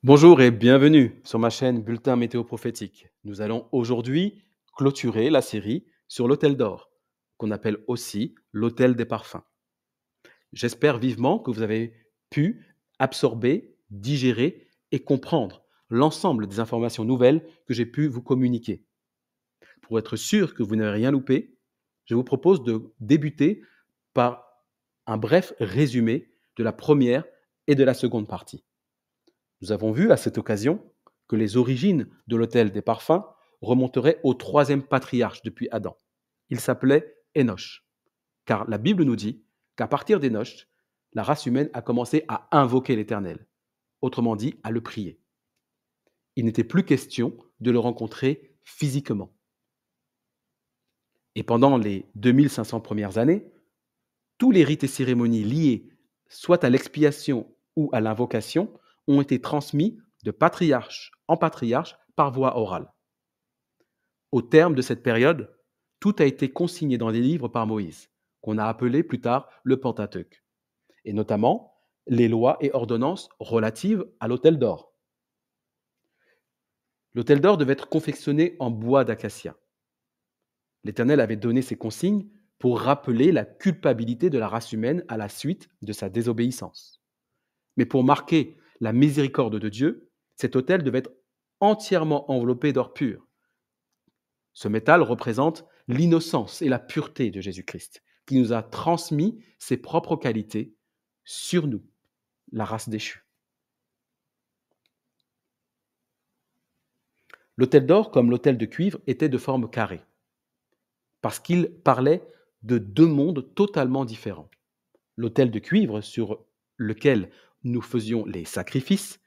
Bonjour et bienvenue sur ma chaîne Bulletin Météo Prophétique. Nous allons aujourd'hui clôturer la série sur l'Hôtel d'Or, qu'on appelle aussi l'Hôtel des Parfums. J'espère vivement que vous avez pu absorber, digérer et comprendre l'ensemble des informations nouvelles que j'ai pu vous communiquer. Pour être sûr que vous n'avez rien loupé, je vous propose de débuter par un bref résumé de la première et de la seconde partie. Nous avons vu à cette occasion que les origines de l'autel des parfums remonteraient au troisième patriarche depuis Adam. Il s'appelait Énoch, car la Bible nous dit qu'à partir d'Énoch, la race humaine a commencé à invoquer l'Éternel, autrement dit à le prier. Il n'était plus question de le rencontrer physiquement. Et pendant les 2500 premières années, tous les rites et cérémonies liés soit à l'expiation ou à l'invocation ont été transmis de patriarche en patriarche par voie orale. Au terme de cette période, tout a été consigné dans les livres par Moïse, qu'on a appelé plus tard le Pentateuque, et notamment les lois et ordonnances relatives à l'autel d'or. L'autel d'or devait être confectionné en bois d'acacia. L'Éternel avait donné ces consignes pour rappeler la culpabilité de la race humaine à la suite de sa désobéissance. Mais pour marquer la miséricorde de Dieu, cet autel devait être entièrement enveloppé d'or pur. Ce métal représente l'innocence et la pureté de Jésus-Christ, qui nous a transmis ses propres qualités sur nous, la race déchue. L'autel d'or, comme l'autel de cuivre, était de forme carrée, parce qu'il parlait de deux mondes totalement différents. L'autel de cuivre sur lequel nous faisions les sacrifices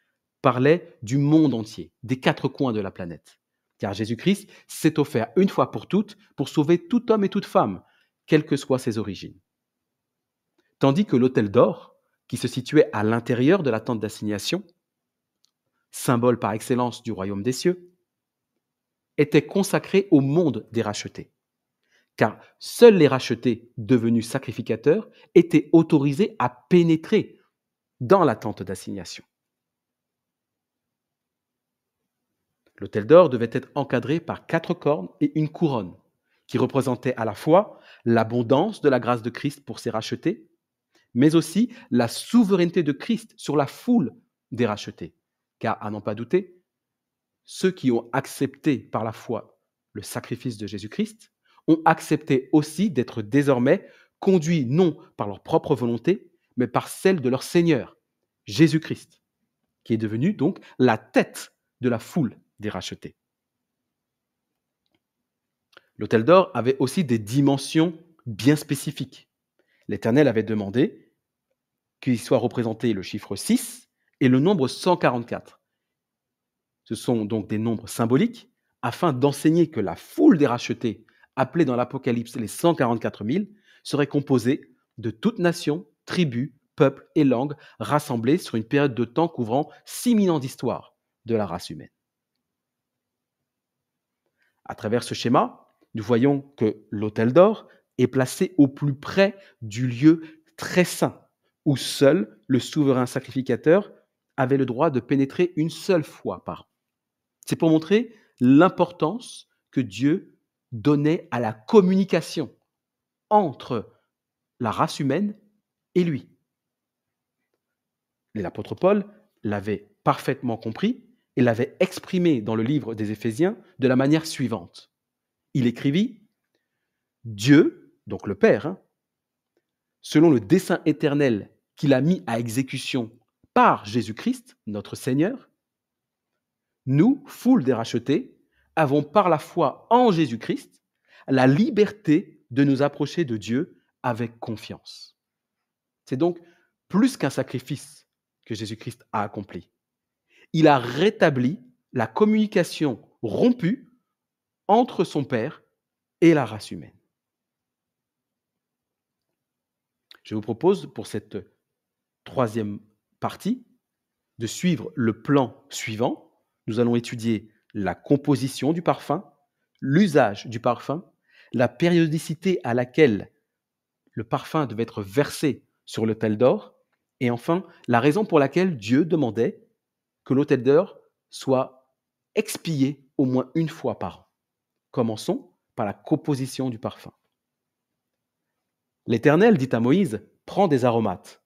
parlait du monde entier, des quatre coins de la planète. Car Jésus-Christ s'est offert une fois pour toutes pour sauver tout homme et toute femme, quelles que soient ses origines. Tandis que l'autel d'or, qui se situait à l'intérieur de la tente d'assignation, symbole par excellence du royaume des cieux, était consacré au monde des rachetés. Car seuls les rachetés devenus sacrificateurs étaient autorisés à pénétrer dans la tente d'assignation. L'autel d'or devait être encadré par 4 cornes et une couronne, qui représentaient à la fois l'abondance de la grâce de Christ pour ses rachetés, mais aussi la souveraineté de Christ sur la foule des rachetés. Car, à n'en pas douter, ceux qui ont accepté par la foi le sacrifice de Jésus-Christ ont accepté aussi d'être désormais conduits non par leur propre volonté, mais par celle de leur Seigneur, Jésus-Christ, qui est devenu donc la tête de la foule des rachetés. L'autel d'or avait aussi des dimensions bien spécifiques. L'Éternel avait demandé qu'il soit représenté le chiffre 6 et le nombre 144. Ce sont donc des nombres symboliques afin d'enseigner que la foule des rachetés, appelée dans l'Apocalypse les 144 000, serait composée de toutes nations, tribus, peuples et langues rassemblés sur une période de temps couvrant 6000 ans d'histoire de la race humaine. À travers ce schéma, nous voyons que l'autel d'or est placé au plus près du lieu très saint, où seul le souverain sacrificateur avait le droit de pénétrer une seule fois par an. C'est pour montrer l'importance que Dieu donnait à la communication entre la race humaine et lui. L'apôtre Paul l'avait parfaitement compris et l'avait exprimé dans le livre des Éphésiens de la manière suivante. Il écrivit: Dieu, donc le Père, selon le dessein éternel qu'il a mis à exécution par Jésus-Christ, notre Seigneur, nous, foule des rachetés, avons par la foi en Jésus-Christ la liberté de nous approcher de Dieu avec confiance. C'est donc plus qu'un sacrifice que Jésus-Christ a accompli. Il a rétabli la communication rompue entre son Père et la race humaine. Je vous propose pour cette troisième partie de suivre le plan suivant. Nous allons étudier la composition du parfum, l'usage du parfum, la périodicité à laquelle le parfum devait être versé sur l'autel d'or, et enfin la raison pour laquelle Dieu demandait que l'autel d'or soit expié au moins une fois par an. Commençons par la composition du parfum. L'Éternel dit à Moïse, prends des aromates,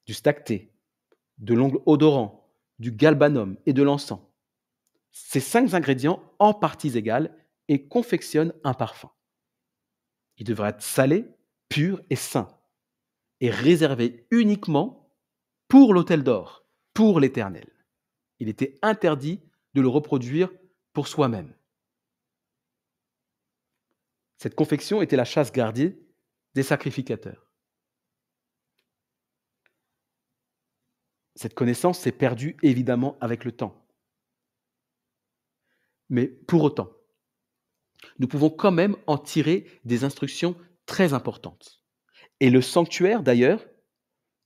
du stacté, de l'ongle odorant, du galbanum et de l'encens. Ces 5 ingrédients en parties égales et confectionne un parfum. Il devra être salé, pur et saint, et réservé uniquement pour l'autel d'or, pour l'Éternel. Il était interdit de le reproduire pour soi-même. Cette confection était la chasse gardée des sacrificateurs. Cette connaissance s'est perdue évidemment avec le temps. Mais pour autant, nous pouvons quand même en tirer des instructions très importantes. Et le sanctuaire, d'ailleurs,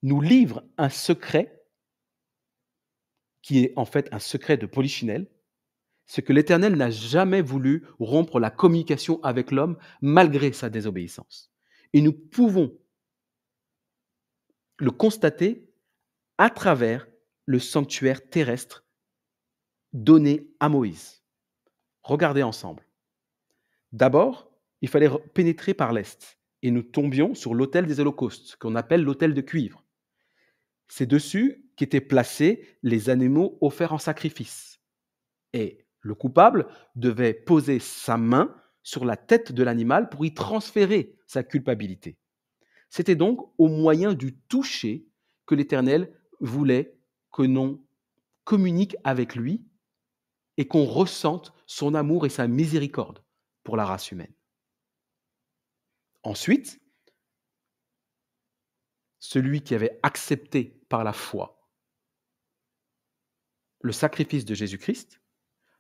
nous livre un secret qui est en fait un secret de Polichinelle, c'est que l'Éternel n'a jamais voulu rompre la communication avec l'homme malgré sa désobéissance. Et nous pouvons le constater à travers le sanctuaire terrestre donné à Moïse. Regardez ensemble. D'abord, il fallait pénétrer par l'est et nous tombions sur l'autel des holocaustes, qu'on appelle l'autel de cuivre. C'est dessus qu'étaient placés les animaux offerts en sacrifice. Et le coupable devait poser sa main sur la tête de l'animal pour y transférer sa culpabilité. C'était donc au moyen du toucher que l'Éternel voulait que l'on communique avec lui et qu'on ressente son amour et sa miséricorde pour la race humaine. Ensuite, celui qui avait accepté par la foi le sacrifice de Jésus-Christ,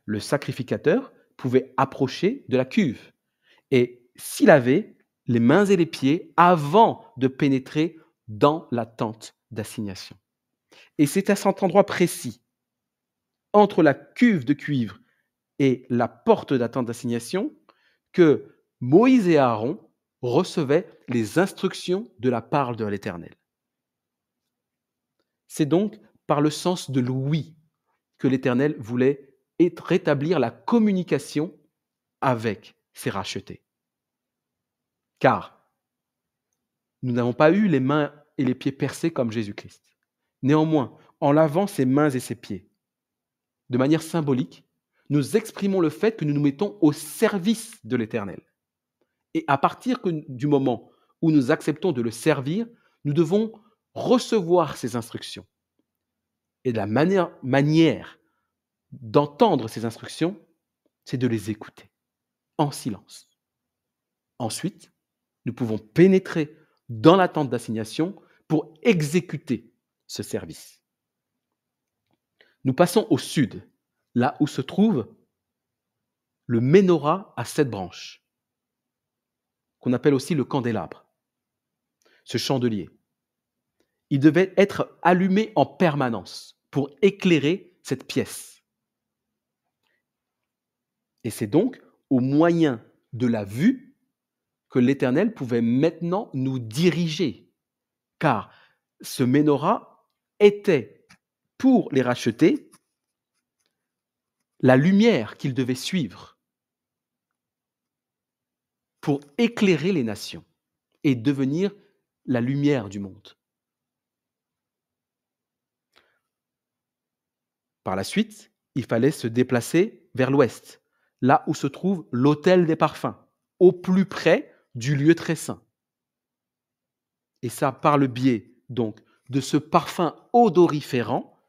le sacrificateur pouvait approcher de la cuve. Et s'il avait les mains et les pieds avant de pénétrer dans la tente d'assignation. Et c'est à cet endroit précis, entre la cuve de cuivre et la porte de la tente d'assignation, que Moïse et Aaron recevaient les instructions de la part de l'Éternel. C'est donc par le sens de l'ouïe que l'Éternel voulait rétablir la communication avec ses rachetés. Car nous n'avons pas eu les mains et les pieds percés comme Jésus-Christ. Néanmoins, en lavant ses mains et ses pieds, de manière symbolique, nous exprimons le fait que nous nous mettons au service de l'Éternel. Et à partir du moment où nous acceptons de le servir, nous devons recevoir ses instructions. Et la manière d'entendre ces instructions, c'est de les écouter en silence. Ensuite, nous pouvons pénétrer dans la tente d'assignation pour exécuter ce service. Nous passons au sud, là où se trouve le menorah à 7 branches, qu'on appelle aussi le candélabre, ce chandelier. Il devait être allumé en permanence pour éclairer cette pièce. Et c'est donc au moyen de la vue que l'Éternel pouvait maintenant nous diriger, car ce menorah était, pour les racheter, la lumière qu'ils devaient suivre pour éclairer les nations et devenir la lumière du monde. Par la suite, il fallait se déplacer vers l'ouest, là où se trouve l'autel des parfums, au plus près du lieu très saint. Et ça, par le biais donc de ce parfum odoriférant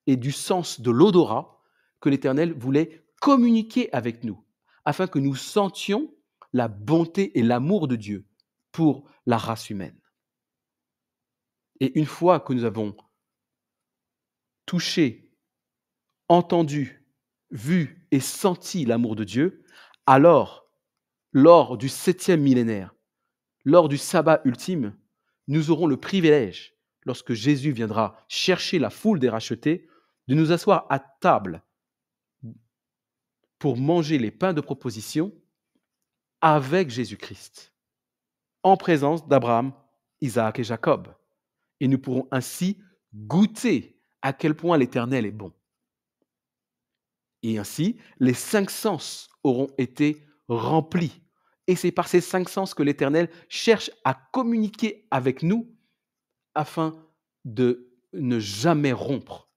et du sens de l'odorat que l'Éternel voulait communiquer avec nous, afin que nous sentions la bonté et l'amour de Dieu pour la race humaine. Et une fois que nous avons touché, entendu, vu et senti l'amour de Dieu, alors, lors du 7e millénaire, lors du sabbat ultime, nous aurons le privilège, lorsque Jésus viendra chercher la foule des rachetés, de nous asseoir à table pour manger les pains de proposition avec Jésus-Christ, en présence d'Abraham, Isaac et Jacob. Et nous pourrons ainsi goûter à quel point l'Éternel est bon. Et ainsi, les 5 sens auront été remplis. Et c'est par ces 5 sens que l'Éternel cherche à communiquer avec nous afin de ne jamais rompre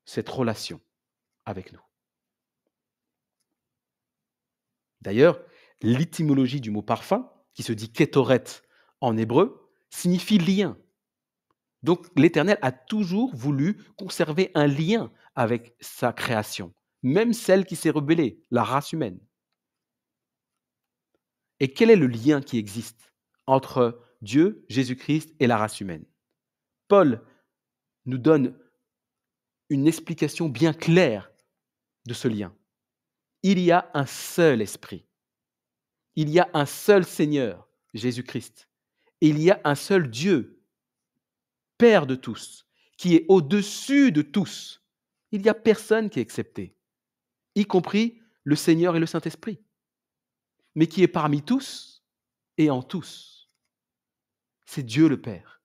cette relation avec nous. D'ailleurs, l'étymologie du mot parfum, qui se dit kétoret en hébreu, signifie lien. Donc l'Éternel a toujours voulu conserver un lien avec sa création, même celle qui s'est rebellée, la race humaine. Et quel est le lien qui existe entre Dieu, Jésus-Christ et la race humaine? Paul nous donne une explication bien claire de ce lien. Il y a un seul esprit. Il y a un seul Seigneur, Jésus-Christ. Et il y a un seul Dieu, Père de tous, qui est au-dessus de tous. Il n'y a personne qui est excepté, y compris le Seigneur et le Saint-Esprit, mais qui est parmi tous et en tous. C'est Dieu le Père.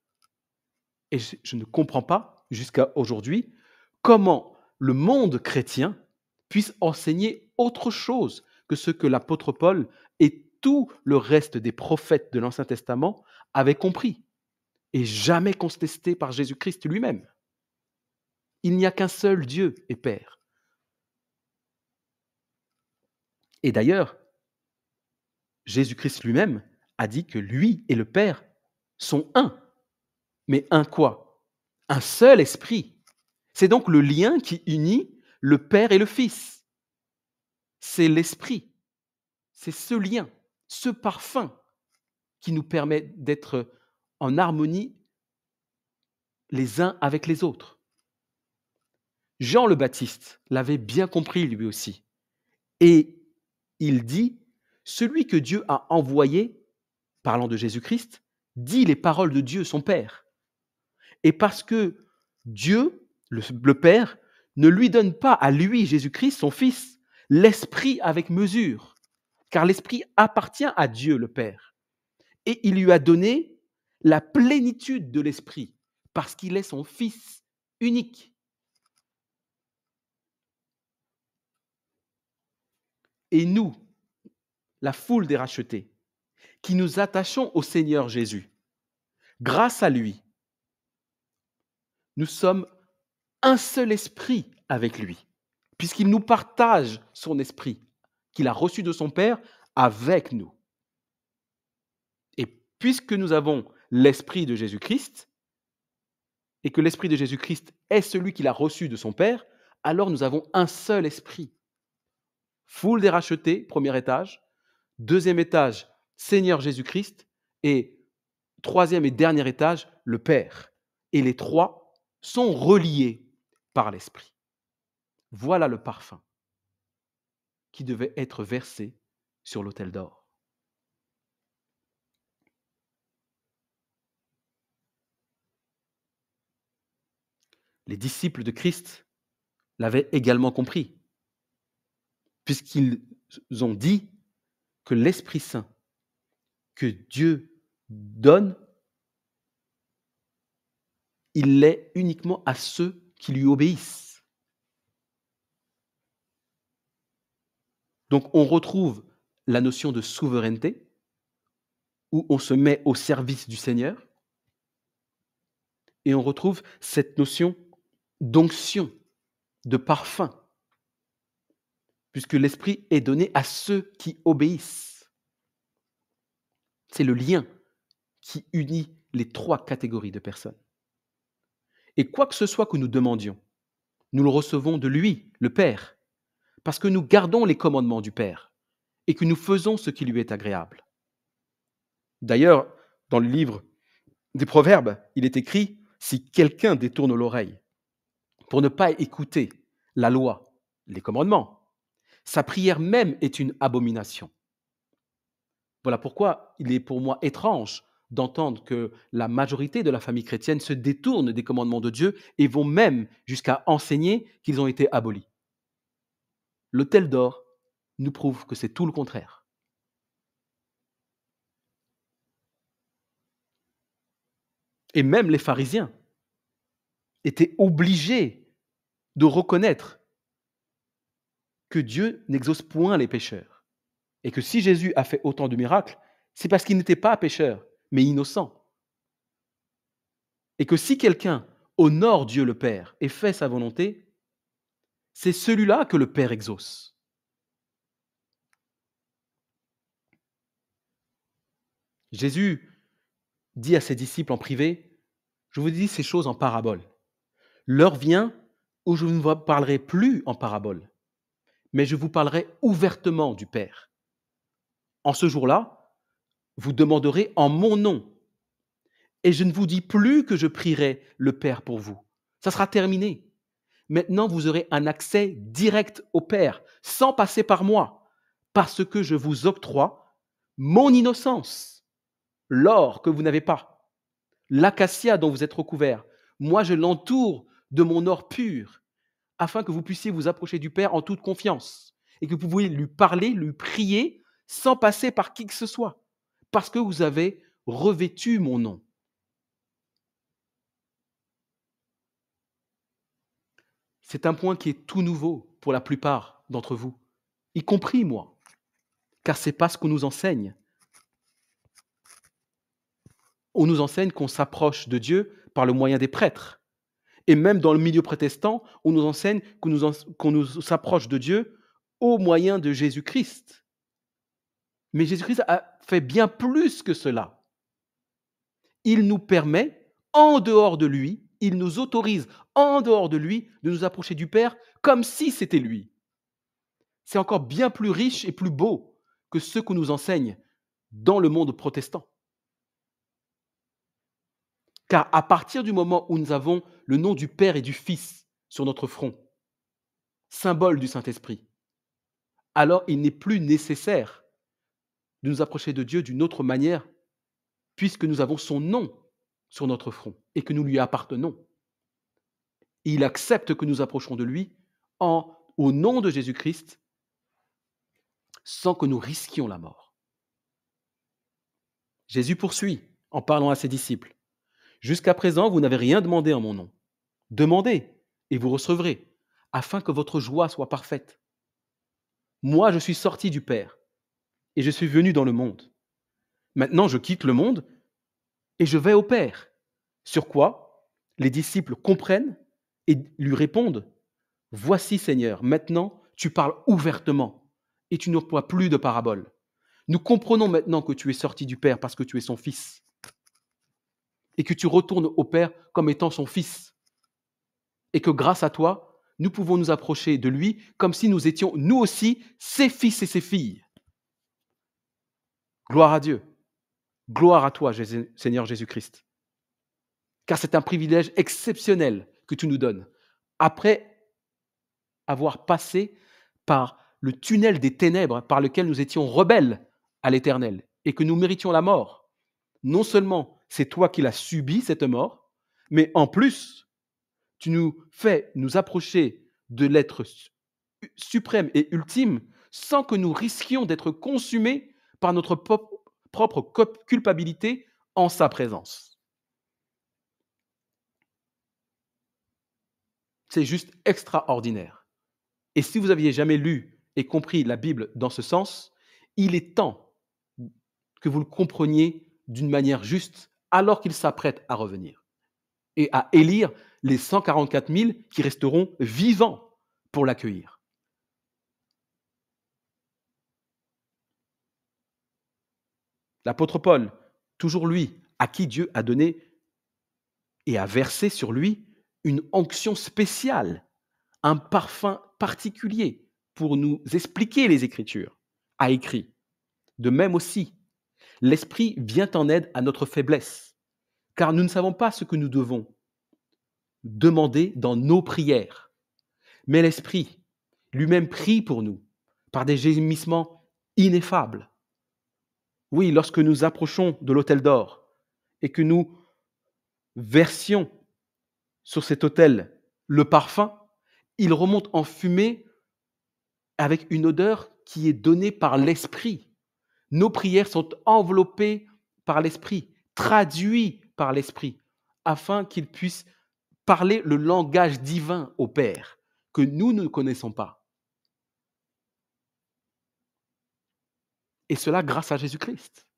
Et je ne comprends pas, jusqu'à aujourd'hui, comment le monde chrétien puisse enseigner autre chose que ce que l'apôtre Paul et tout le reste des prophètes de l'Ancien Testament avaient compris et jamais contesté par Jésus-Christ lui-même. Il n'y a qu'un seul Dieu et Père. Et d'ailleurs, Jésus-Christ lui-même a dit que lui et le Père sont un. Mais un quoi? Un seul esprit. C'est donc le lien qui unit le Père et le Fils. C'est l'esprit. C'est ce lien, ce parfum qui nous permet d'être en harmonie les uns avec les autres. Jean le Baptiste l'avait bien compris lui aussi. Et il dit, celui que Dieu a envoyé, parlant de Jésus-Christ, dit les paroles de Dieu, son Père. Et parce que Dieu, le Père, ne lui donne pas à lui, Jésus-Christ, son Fils, l'Esprit avec mesure, car l'Esprit appartient à Dieu, le Père. Et il lui a donné la plénitude de l'Esprit, parce qu'il est son Fils unique. Et nous, la foule des rachetés, qui nous attachons au Seigneur Jésus, grâce à lui, nous sommes un seul esprit avec lui, puisqu'il nous partage son esprit, qu'il a reçu de son Père, avec nous. Et puisque nous avons l'esprit de Jésus-Christ, et que l'esprit de Jésus-Christ est celui qu'il a reçu de son Père, alors nous avons un seul esprit. Foule des rachetés, premier étage. Deuxième étage, Seigneur Jésus-Christ. Et troisième et dernier étage, le Père. Et les trois sont reliés par l'Esprit. Voilà le parfum qui devait être versé sur l'autel d'or. Les disciples de Christ l'avaient également compris, puisqu'ils ont dit que l'Esprit Saint que Dieu donne, il l'est uniquement à ceux qui lui obéissent. Donc on retrouve la notion de souveraineté, où on se met au service du Seigneur, et on retrouve cette notion d'onction, de parfum, puisque l'Esprit est donné à ceux qui obéissent. C'est le lien qui unit les trois catégories de personnes. Et quoi que ce soit que nous demandions, nous le recevons de lui, le Père, parce que nous gardons les commandements du Père et que nous faisons ce qui lui est agréable. D'ailleurs, dans le livre des Proverbes, il est écrit « Si quelqu'un détourne l'oreille pour ne pas écouter la loi, les commandements, sa prière même est une abomination. » Voilà pourquoi il est pour moi étrange d'entendre que la majorité de la famille chrétienne se détourne des commandements de Dieu et vont même jusqu'à enseigner qu'ils ont été abolis. L'autel d'or nous prouve que c'est tout le contraire. Et même les pharisiens était obligé de reconnaître que Dieu n'exauce point les pécheurs et que si Jésus a fait autant de miracles, c'est parce qu'il n'était pas pécheur, mais innocent. Et que si quelqu'un honore Dieu le Père et fait sa volonté, c'est celui-là que le Père exauce. Jésus dit à ses disciples en privé, je vous dis ces choses en parabole. L'heure vient où je ne vous parlerai plus en parabole, mais je vous parlerai ouvertement du Père. En ce jour-là, vous demanderez en mon nom, et je ne vous dis plus que je prierai le Père pour vous. Ça sera terminé. Maintenant, vous aurez un accès direct au Père, sans passer par moi, parce que je vous octroie mon innocence, l'or que vous n'avez pas, l'acacia dont vous êtes recouvert. Moi, je l'entoure de mon or pur, afin que vous puissiez vous approcher du Père en toute confiance, et que vous pouvez lui parler, lui prier, sans passer par qui que ce soit, parce que vous avez revêtu mon nom. C'est un point qui est tout nouveau pour la plupart d'entre vous, y compris moi, car ce n'est pas ce qu'on nous enseigne. On nous enseigne qu'on s'approche de Dieu par le moyen des prêtres. Et même dans le milieu protestant, on nous enseigne qu'on nous s'approche de Dieu au moyen de Jésus-Christ. Mais Jésus-Christ a fait bien plus que cela. Il nous permet, en dehors de lui, il nous autorise, en dehors de lui, de nous approcher du Père comme si c'était lui. C'est encore bien plus riche et plus beau que ce qu'on nous enseigne dans le monde protestant. Car à partir du moment où nous avons le nom du Père et du Fils sur notre front, symbole du Saint-Esprit, alors il n'est plus nécessaire de nous approcher de Dieu d'une autre manière, puisque nous avons son nom sur notre front et que nous lui appartenons. Il accepte que nous approchons de lui au nom de Jésus-Christ, sans que nous risquions la mort. Jésus poursuit en parlant à ses disciples. Jusqu'à présent, vous n'avez rien demandé en mon nom. Demandez et vous recevrez, afin que votre joie soit parfaite. Moi, je suis sorti du Père et je suis venu dans le monde. Maintenant, je quitte le monde et je vais au Père. Sur quoi les disciples comprennent et lui répondent, voici Seigneur, maintenant tu parles ouvertement et tu n'emploies plus de paraboles. Nous comprenons maintenant que tu es sorti du Père parce que tu es son Fils et que tu retournes au Père comme étant son Fils et que grâce à toi, nous pouvons nous approcher de lui comme si nous étions nous aussi ses fils et ses filles. Gloire à Dieu. Gloire à toi, Seigneur Jésus-Christ. Car c'est un privilège exceptionnel que tu nous donnes. Après avoir passé par le tunnel des ténèbres par lequel nous étions rebelles à l'Éternel et que nous méritions la mort, non seulement c'est toi qui l'as subi, cette mort, mais en plus, tu nous fais nous approcher de l'être suprême et ultime sans que nous risquions d'être consumés par notre propre culpabilité en sa présence. C'est juste extraordinaire. Et si vous n'aviez jamais lu et compris la Bible dans ce sens, il est temps que vous le compreniez d'une manière juste alors qu'il s'apprête à revenir et à élire les 144 000 qui resteront vivants pour l'accueillir. L'apôtre Paul, toujours lui, à qui Dieu a donné et a versé sur lui une onction spéciale, un parfum particulier pour nous expliquer les Écritures, a écrit. De même aussi, l'Esprit vient en aide à notre faiblesse, car nous ne savons pas ce que nous devons demander dans nos prières. Mais l'Esprit lui-même prie pour nous par des gémissements ineffables. Oui, lorsque nous approchons de l'autel d'or et que nous versions sur cet autel le parfum, il remonte en fumée avec une odeur qui est donnée par l'Esprit. Nos prières sont enveloppées par l'Esprit, traduites par l'Esprit, afin qu'il puisse parler le langage divin au Père que nous ne connaissons pas. Et cela grâce à Jésus-Christ.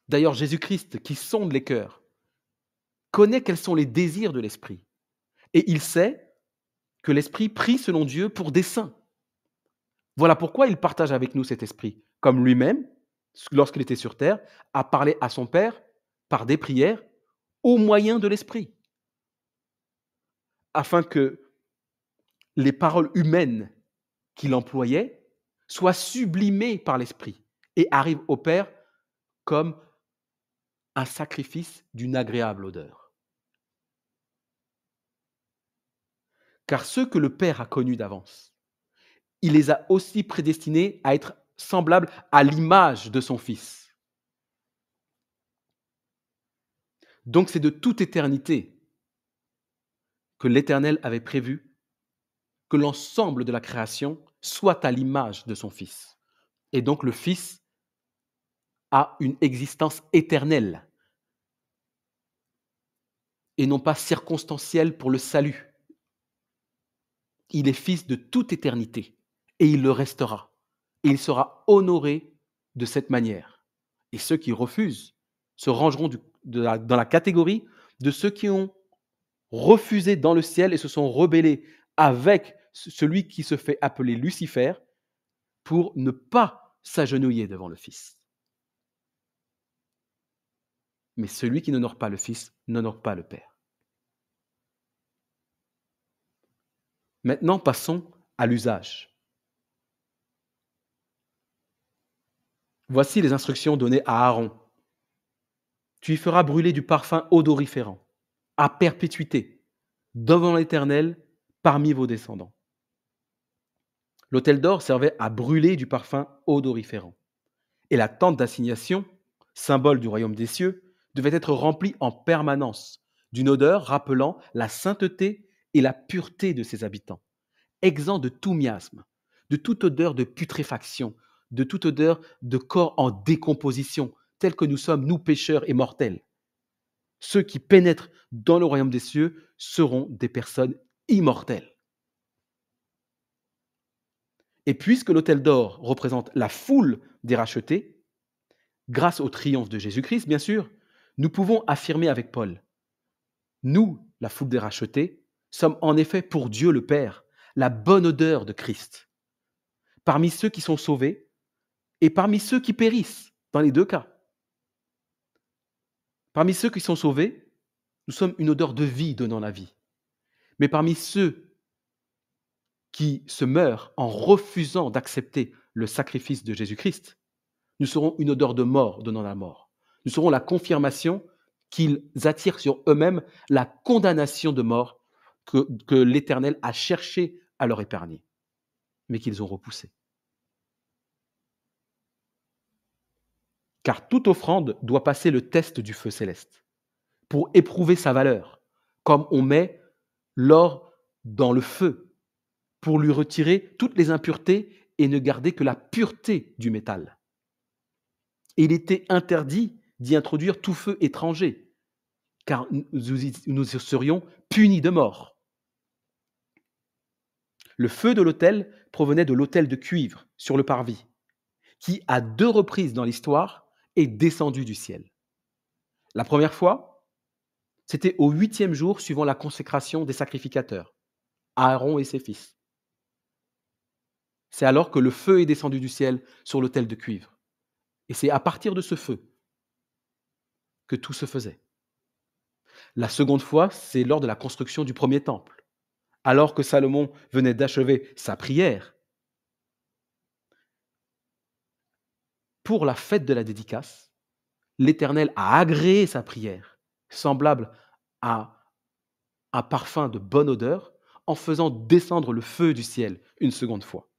D'ailleurs, Jésus-Christ, qui sonde les cœurs, connaît quels sont les désirs de l'Esprit. Et il sait que l'Esprit prie selon Dieu pour des saints. Voilà pourquoi il partage avec nous cet Esprit, comme lui-même, lorsqu'il était sur terre, a parlé à son Père par des prières au moyen de l'Esprit, afin que les paroles humaines qu'il employait soient sublimées par l'Esprit et arrivent au Père comme un sacrifice d'une agréable odeur. Car ceux que le Père a connus d'avance, il les a aussi prédestinés à être semblables à l'image de son Fils. Donc c'est de toute éternité que l'Éternel avait prévu que l'ensemble de la création soit à l'image de son Fils. Et donc le Fils a une existence éternelle et non pas circonstancielle pour le salut. Il est Fils de toute éternité et il le restera. Et il sera honoré de cette manière. Et ceux qui refusent se rangeront dans la catégorie de ceux qui ont refusé dans le ciel et se sont rebellés avec celui qui se fait appeler Lucifer pour ne pas s'agenouiller devant le Fils. Mais celui qui n'honore pas le Fils n'honore pas le Père. Maintenant, passons à l'usage. Voici les instructions données à Aaron. Tu y feras brûler du parfum odoriférant, à perpétuité, devant l'Éternel, parmi vos descendants. L'autel d'or servait à brûler du parfum odoriférant. Et la tente d'assignation, symbole du royaume des cieux, devait être remplie en permanence d'une odeur rappelant la sainteté et la pureté de ses habitants, exempt de tout miasme, de toute odeur de putréfaction, de toute odeur de corps en décomposition, tel que nous sommes, nous pécheurs et mortels. Ceux qui pénètrent dans le royaume des cieux seront des personnes immortelles. Et puisque l'autel d'or représente la foule des rachetés, grâce au triomphe de Jésus-Christ, bien sûr, nous pouvons affirmer avec Paul, nous, la foule des rachetés, sommes en effet pour Dieu le Père, la bonne odeur de Christ, parmi ceux qui sont sauvés et parmi ceux qui périssent, dans les deux cas. Parmi ceux qui sont sauvés, nous sommes une odeur de vie donnant la vie. Mais parmi ceux qui se meurent en refusant d'accepter le sacrifice de Jésus-Christ, nous serons une odeur de mort donnant la mort. Nous serons la confirmation qu'ils attirent sur eux-mêmes la condamnation de mort que l'Éternel a cherché à leur épargner, mais qu'ils ont repoussé. Car toute offrande doit passer le test du feu céleste pour éprouver sa valeur, comme on met l'or dans le feu pour lui retirer toutes les impuretés et ne garder que la pureté du métal. Et il était interdit d'y introduire tout feu étranger, car nous serions punis de mort. Le feu de l'autel provenait de l'autel de cuivre sur le parvis, qui, à 2 reprises dans l'histoire, est descendu du ciel. La première fois, c'était au 8e jour suivant la consécration des sacrificateurs, Aaron et ses fils. C'est alors que le feu est descendu du ciel sur l'autel de cuivre. Et c'est à partir de ce feu que tout se faisait. La seconde fois, c'est lors de la construction du premier temple, alors que Salomon venait d'achever sa prière. Pour la fête de la dédicace, l'Éternel a agréé sa prière, semblable à un parfum de bonne odeur, en faisant descendre le feu du ciel une seconde fois.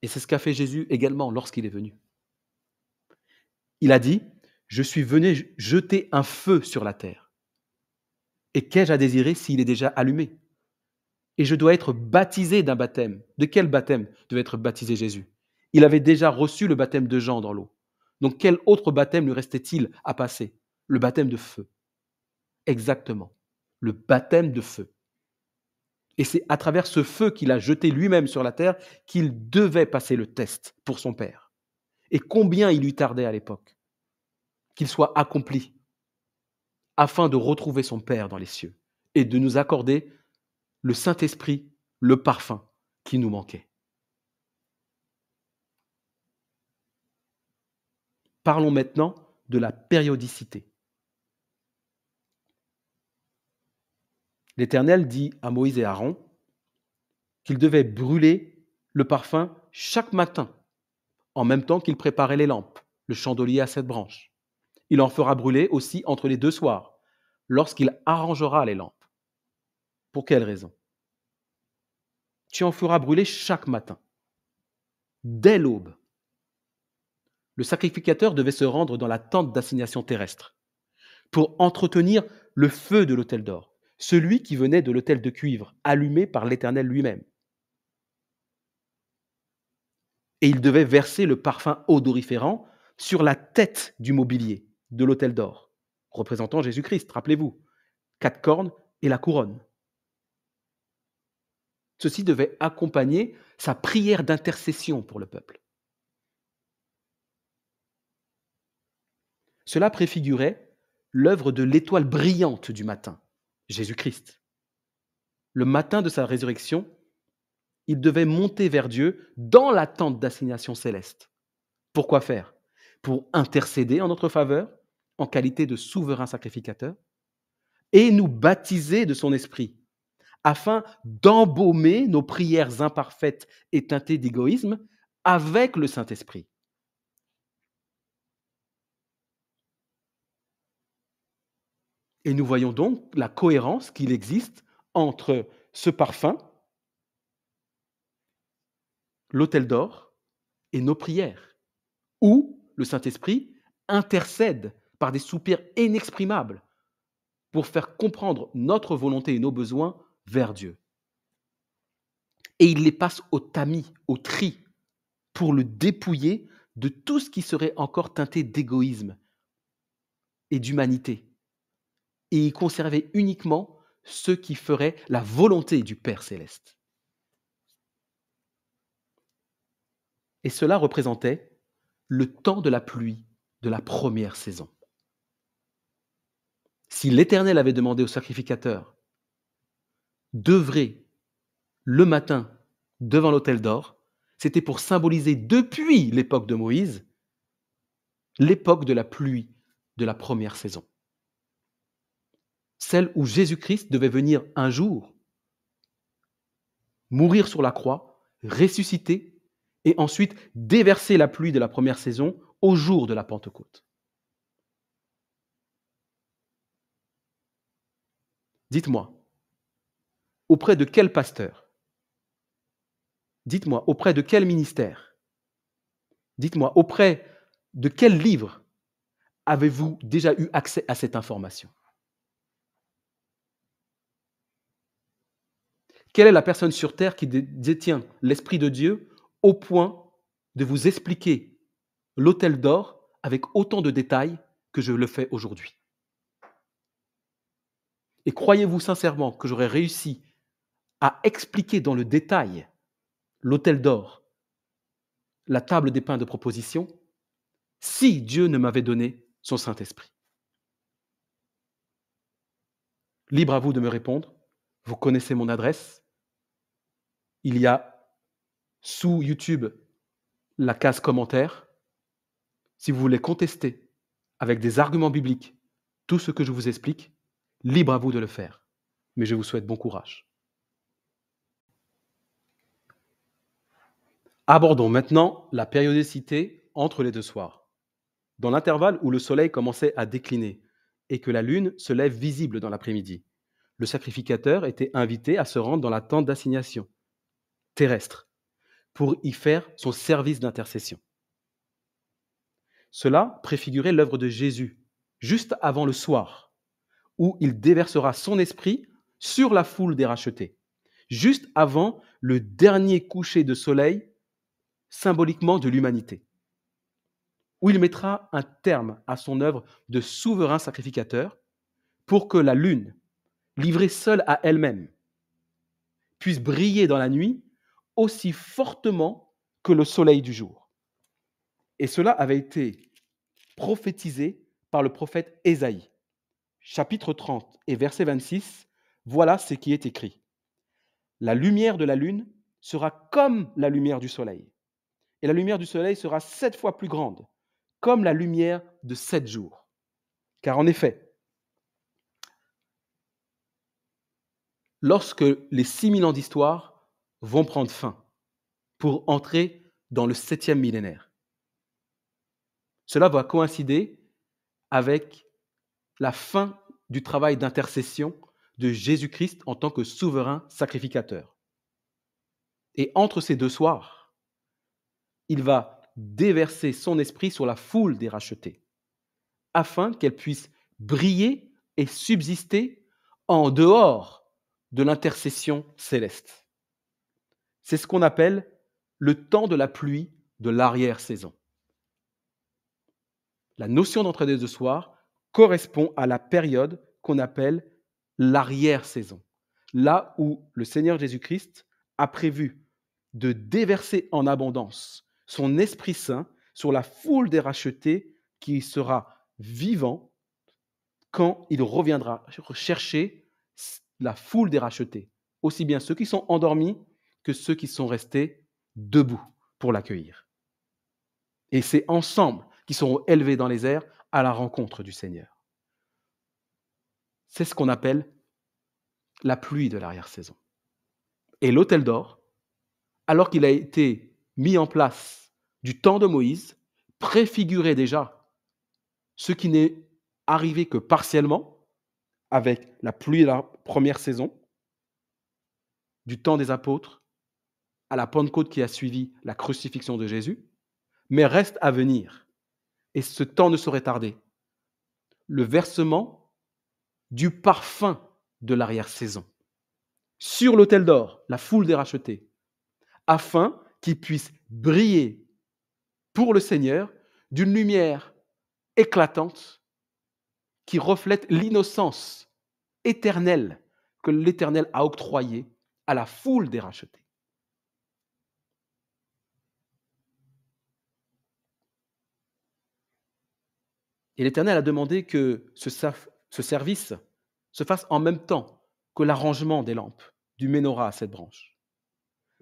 Et c'est ce qu'a fait Jésus également lorsqu'il est venu. Il a dit, « Je suis venu jeter un feu sur la terre. Et qu'ai-je à désirer s'il est déjà allumé? Et je dois être baptisé d'un baptême. » De quel baptême devait être baptisé Jésus? Il avait déjà reçu le baptême de Jean dans l'eau. Donc quel autre baptême lui restait-il à passer? Le baptême de feu. Exactement. Le baptême de feu. Et c'est à travers ce feu qu'il a jeté lui-même sur la terre qu'il devait passer le test pour son Père. Et combien il lui tardait à l'époque qu'il soit accompli afin de retrouver son Père dans les cieux et de nous accorder le Saint-Esprit, le parfum qui nous manquait. Parlons maintenant de la périodicité. L'Éternel dit à Moïse et Aaron qu'ils devaient brûler le parfum chaque matin, en même temps qu'ils préparaient les lampes, le chandelier à 7 branches. Il en fera brûler aussi entre les 2 soirs, lorsqu'il arrangera les lampes. Pour quelle raison? Tu en feras brûler chaque matin, dès l'aube. Le sacrificateur devait se rendre dans la tente d'assignation terrestre pour entretenir le feu de l'autel d'or, celui qui venait de l'autel de cuivre, allumé par l'Éternel lui-même. Et il devait verser le parfum odoriférant sur la tête du mobilier de l'autel d'or, représentant Jésus-Christ, rappelez-vous, 4 cornes et la couronne. Ceci devait accompagner sa prière d'intercession pour le peuple. Cela préfigurait l'œuvre de l'étoile brillante du matin, Jésus-Christ. Le matin de sa résurrection, il devait monter vers Dieu dans la tente d'assignation céleste. Pourquoi faire? Pour intercéder en notre faveur, en qualité de souverain sacrificateur, et nous baptiser de son esprit, afin d'embaumer nos prières imparfaites et teintées d'égoïsme avec le Saint-Esprit. Et nous voyons donc la cohérence qu'il existe entre ce parfum, l'autel d'or et nos prières, où le Saint-Esprit intercède par des soupirs inexprimables pour faire comprendre notre volonté et nos besoins vers Dieu. Et il les passe au tamis, au tri, pour le dépouiller de tout ce qui serait encore teinté d'égoïsme et d'humanité. Et y conserver uniquement ceux qui feraient la volonté du Père céleste. Et cela représentait le temps de la pluie de la première saison. Si l'Éternel avait demandé au sacrificateur d'œuvrer le matin devant l'autel d'or, c'était pour symboliser depuis l'époque de Moïse, l'époque de la pluie de la première saison. Celle où Jésus-Christ devait venir un jour, mourir sur la croix, ressusciter et ensuite déverser la pluie de la première saison au jour de la Pentecôte. Dites-moi, auprès de quel pasteur? Dites-moi, auprès de quel ministère? Dites-moi, auprès de quel livre avez-vous déjà eu accès à cette information? Quelle est la personne sur terre qui détient l'Esprit de Dieu au point de vous expliquer l'autel d'or avec autant de détails que je le fais aujourd'hui? Et croyez-vous sincèrement que j'aurais réussi à expliquer dans le détail l'autel d'or, la table des pains de proposition, si Dieu ne m'avait donné son Saint-Esprit? Libre à vous de me répondre. Vous connaissez mon adresse. Il y a sous YouTube la case commentaires. Si vous voulez contester avec des arguments bibliques tout ce que je vous explique, libre à vous de le faire. Mais je vous souhaite bon courage. Abordons maintenant la périodicité entre les 2 soirs. Dans l'intervalle où le soleil commençait à décliner et que la lune se lève visible dans l'après-midi, le sacrificateur était invité à se rendre dans la tente d'assignation terrestre pour y faire son service d'intercession. Cela préfigurait l'œuvre de Jésus, juste avant le soir, où il déversera son esprit sur la foule des rachetés, juste avant le dernier coucher de soleil, symboliquement de l'humanité. où il mettra un terme à son œuvre de souverain sacrificateur pour que la lune, livrée seule à elle-même, puisse briller dans la nuit aussi fortement que le soleil du jour. Et cela avait été prophétisé par le prophète Ésaïe. Chapitre 30 et verset 26, voilà ce qui est écrit. La lumière de la lune sera comme la lumière du soleil, et la lumière du soleil sera 7 fois plus grande, comme la lumière de 7 jours. Car en effet, lorsque les 6000 ans d'histoire vont prendre fin pour entrer dans le 7e millénaire, cela va coïncider avec la fin du travail d'intercession de Jésus-Christ en tant que souverain sacrificateur. Et entre ces 2 soirs, il va déverser son esprit sur la foule des rachetés, afin qu'elle puisse briller et subsister en dehors de l'intercession céleste. C'est ce qu'on appelle le temps de la pluie de l'arrière-saison. La notion d'entre-deux de soir correspond à la période qu'on appelle l'arrière-saison, là où le Seigneur Jésus-Christ a prévu de déverser en abondance son Esprit Saint sur la foule des rachetés qui sera vivant quand il reviendra chercher la foule des rachetés, aussi bien ceux qui sont endormis que ceux qui sont restés debout pour l'accueillir. Et c'est ensemble qu'ils seront élevés dans les airs à la rencontre du Seigneur. C'est ce qu'on appelle la pluie de l'arrière-saison. Et l'autel d'or, alors qu'il a été mis en place du temps de Moïse, préfigurait déjà ce qui n'est arrivé que partiellement avec la pluie de la première saison, du temps des apôtres à la Pentecôte qui a suivi la crucifixion de Jésus, mais reste à venir. Et ce temps ne saurait tarder. Le versement du parfum de l'arrière-saison sur l'autel d'or, la foule des rachetés, afin qu'il puisse briller pour le Seigneur d'une lumière éclatante qui reflète l'innocence éternelle que l'Éternel a octroyée à la foule des rachetés. Et l'Éternel a demandé que ce service se fasse en même temps que l'arrangement des lampes du menorah à 7 branches.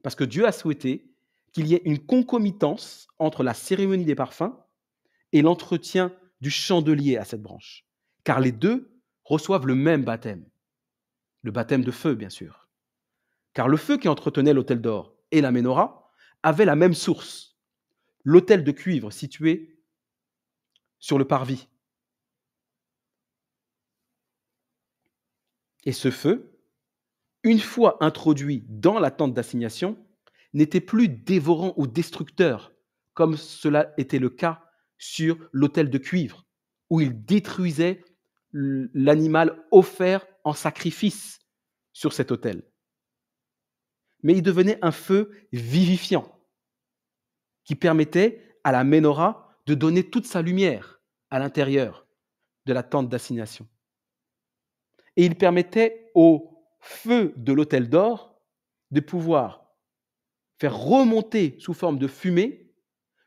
Parce que Dieu a souhaité qu'il y ait une concomitance entre la cérémonie des parfums et l'entretien du chandelier à 7 branches. Car les deux reçoivent le même baptême. Le baptême de feu, bien sûr. Car le feu qui entretenait l'autel d'or et la menorah avait la même source, l'autel de cuivre situé sur le parvis. Et ce feu, une fois introduit dans la tente d'assignation, n'était plus dévorant ou destructeur, comme cela était le cas sur l'autel de cuivre, où il détruisait l'animal offert en sacrifice sur cet autel. Mais il devenait un feu vivifiant, qui permettait à la menorah de donner toute sa lumière à l'intérieur de la tente d'assignation. Et il permettait au feu de l'autel d'or de pouvoir faire remonter sous forme de fumée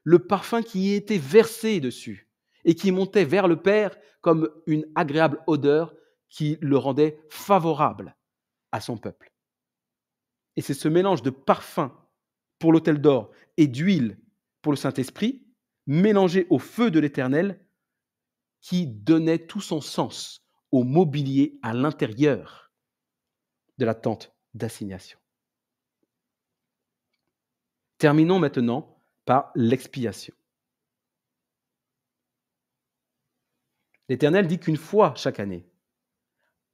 le parfum qui était versé dessus et qui montait vers le Père comme une agréable odeur qui le rendait favorable à son peuple. Et c'est ce mélange de parfum pour l'autel d'or et d'huile pour le Saint-Esprit, mélangé au feu de l'Éternel, qui donnait tout son sens au mobilier à l'intérieur de la tente d'assignation. Terminons maintenant par l'expiation. L'Éternel dit qu'une fois chaque année,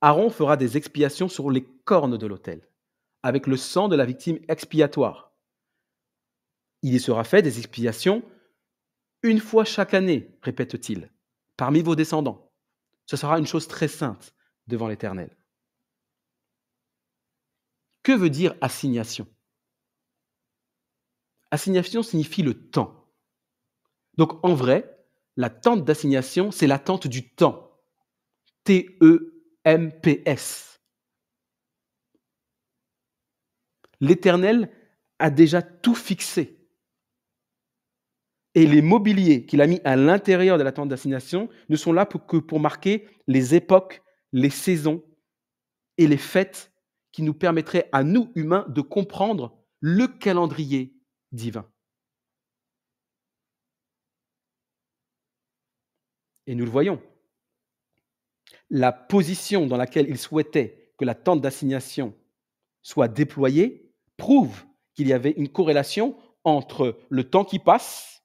Aaron fera des expiations sur les cornes de l'autel, avec le sang de la victime expiatoire. Il y sera fait des expiations une fois chaque année, répète-t-il, parmi vos descendants. Ce sera une chose très sainte devant l'Éternel. Que veut dire assignation? Assignation signifie le temps. Donc en vrai, La tente d'assignation, c'est la tente du temps. T-E-M-P-S. L'Éternel a déjà tout fixé. Et les mobiliers qu'il a mis à l'intérieur de la tente d'assignation ne sont là que pour marquer les époques, les saisons et les fêtes qui nous permettraient à nous, humains, de comprendre le calendrier divin. Et nous le voyons. La position dans laquelle il souhaitait que la tente d'assignation soit déployée prouve qu'il y avait une corrélation entre le temps qui passe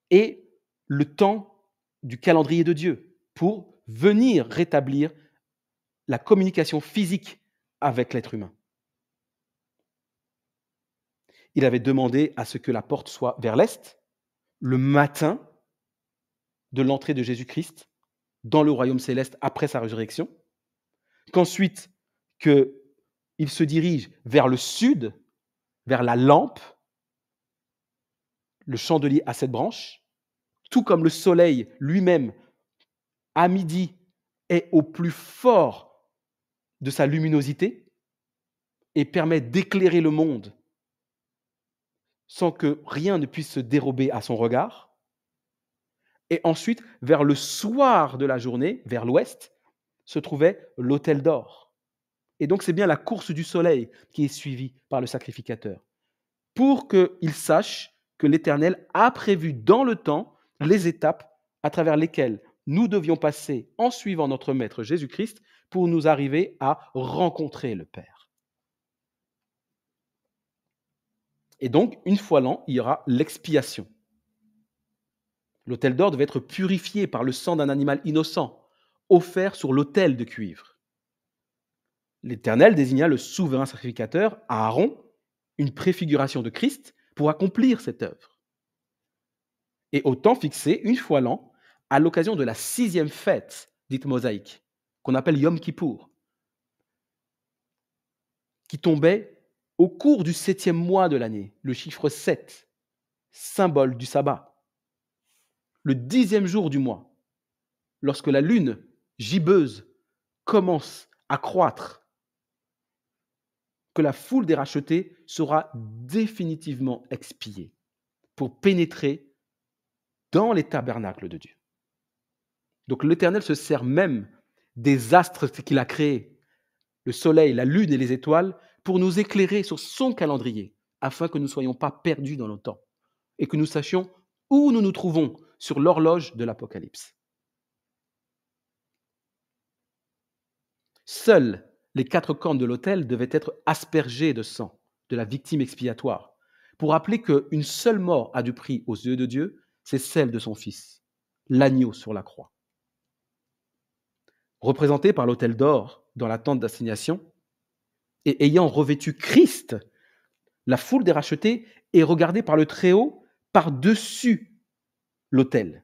et le temps du calendrier de Dieu pour venir rétablir la communication physique avec l'être humain. Il avait demandé à ce que la porte soit vers l'est, le matin de l'entrée de Jésus-Christ dans le royaume céleste après sa résurrection, qu'ensuite qu'il se dirige vers le sud, vers la lampe, le chandelier à 7 branches, tout comme le soleil lui-même, à midi, est au plus fort de sa luminosité et permet d'éclairer le monde sans que rien ne puisse se dérober à son regard. Et ensuite, vers le soir de la journée, vers l'ouest, se trouvait l'autel d'or. Et donc, c'est bien la course du soleil qui est suivie par le sacrificateur, pour qu'il sache que l'Éternel a prévu dans le temps les étapes à travers lesquelles nous devions passer en suivant notre Maître Jésus-Christ pour nous arriver à rencontrer le Père. Et donc, une fois l'an, il y aura l'expiation. L'autel d'or devait être purifié par le sang d'un animal innocent, offert sur l'autel de cuivre. L'Éternel désigna le souverain sacrificateur, Aaron, une préfiguration de Christ, pour accomplir cette œuvre. Et au temps fixé, une fois l'an, à l'occasion de la 6e fête dite mosaïque, qu'on appelle Yom Kippour, qui tombait au cours du 7e mois de l'année, le chiffre 7, symbole du sabbat. Le 10e jour du mois, lorsque la lune gibbeuse commence à croître, que la foule des rachetés sera définitivement expiée pour pénétrer dans les tabernacles de Dieu. Donc l'Éternel se sert même des astres qu'il a créés, le soleil, la lune et les étoiles, pour nous éclairer sur son calendrier, afin que nous ne soyons pas perdus dans le temps et que nous sachions où nous nous trouvons sur l'horloge de l'Apocalypse. Seuls les 4 cornes de l'autel devaient être aspergées de sang de la victime expiatoire, pour rappeler qu'une seule mort a du prix aux yeux de Dieu, c'est celle de son Fils, l'agneau sur la croix. Représenté par l'autel d'or dans la tente d'assignation, et ayant revêtu Christ, la foule des rachetés est regardée par le Très-Haut par-dessus l'autel.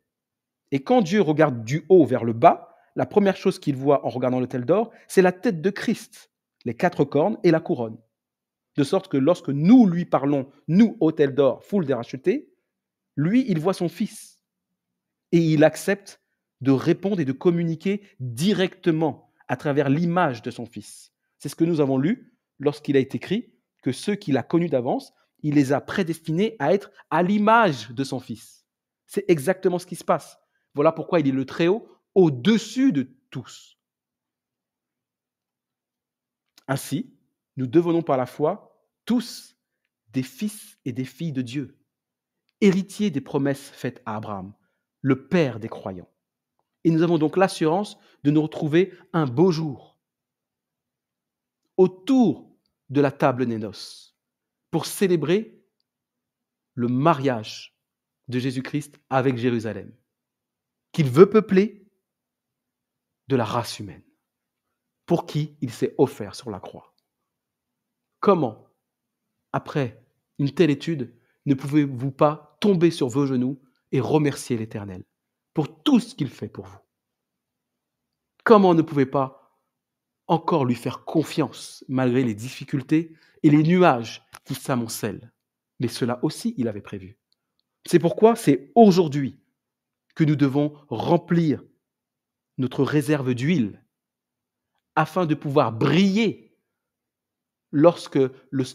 Et quand Dieu regarde du haut vers le bas, la première chose qu'il voit en regardant l'autel d'or, c'est la tête de Christ, les 4 cornes et la couronne. De sorte que lorsque nous lui parlons, nous, autel d'or, foule des rachetés, lui, il voit son Fils. Et il accepte de répondre et de communiquer directement à travers l'image de son Fils. C'est ce que nous avons lu lorsqu'il a été écrit que ceux qu'il a connus d'avance, il les a prédestinés à être à l'image de son Fils. C'est exactement ce qui se passe. Voilà pourquoi il est le Très-Haut, au-dessus de tous. Ainsi, nous devenons par la foi tous des fils et des filles de Dieu, héritiers des promesses faites à Abraham, le père des croyants. Et nous avons donc l'assurance de nous retrouver un beau jour autour de la table des noces pour célébrer le mariage de Jésus-Christ avec Jérusalem, qu'il veut peupler de la race humaine, pour qui il s'est offert sur la croix. Comment, après une telle étude, ne pouvez-vous pas tomber sur vos genoux et remercier l'Éternel pour tout ce qu'il fait pour vous? Comment ne pouvez pas encore lui faire confiance malgré les difficultés et les nuages qui s'amoncellent? Mais cela aussi, il avait prévu. C'est pourquoi c'est aujourd'hui que nous devons remplir notre réserve d'huile afin de pouvoir briller lorsque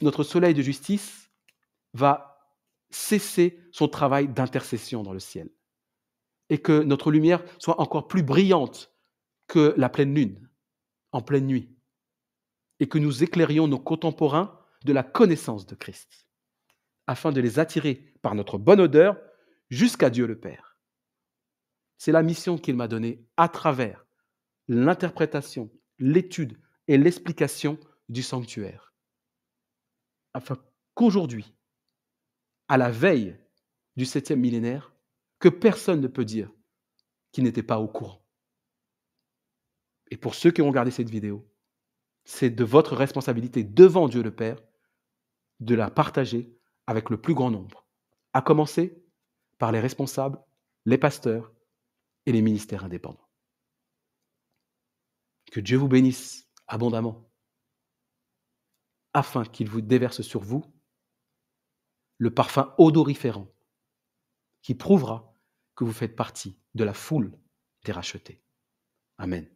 notre soleil de justice va cesser son travail d'intercession dans le ciel et que notre lumière soit encore plus brillante que la pleine lune, en pleine nuit, et que nous éclairions nos contemporains de la connaissance de Christ, afin de les attirer par notre bonne odeur jusqu'à Dieu le Père. C'est la mission qu'il m'a donnée à travers l'interprétation, l'étude et l'explication du sanctuaire, afin qu'aujourd'hui, à la veille du 7e millénaire, que personne ne peut dire qu'il n'était pas au courant. Et pour ceux qui ont regardé cette vidéo, c'est de votre responsabilité devant Dieu le Père de la partager avec le plus grand nombre, à commencer par les responsables, les pasteurs et les ministères indépendants. Que Dieu vous bénisse abondamment, afin qu'il vous déverse sur vous le parfum odoriférant qui prouvera que vous faites partie de la foule des rachetés. Amen.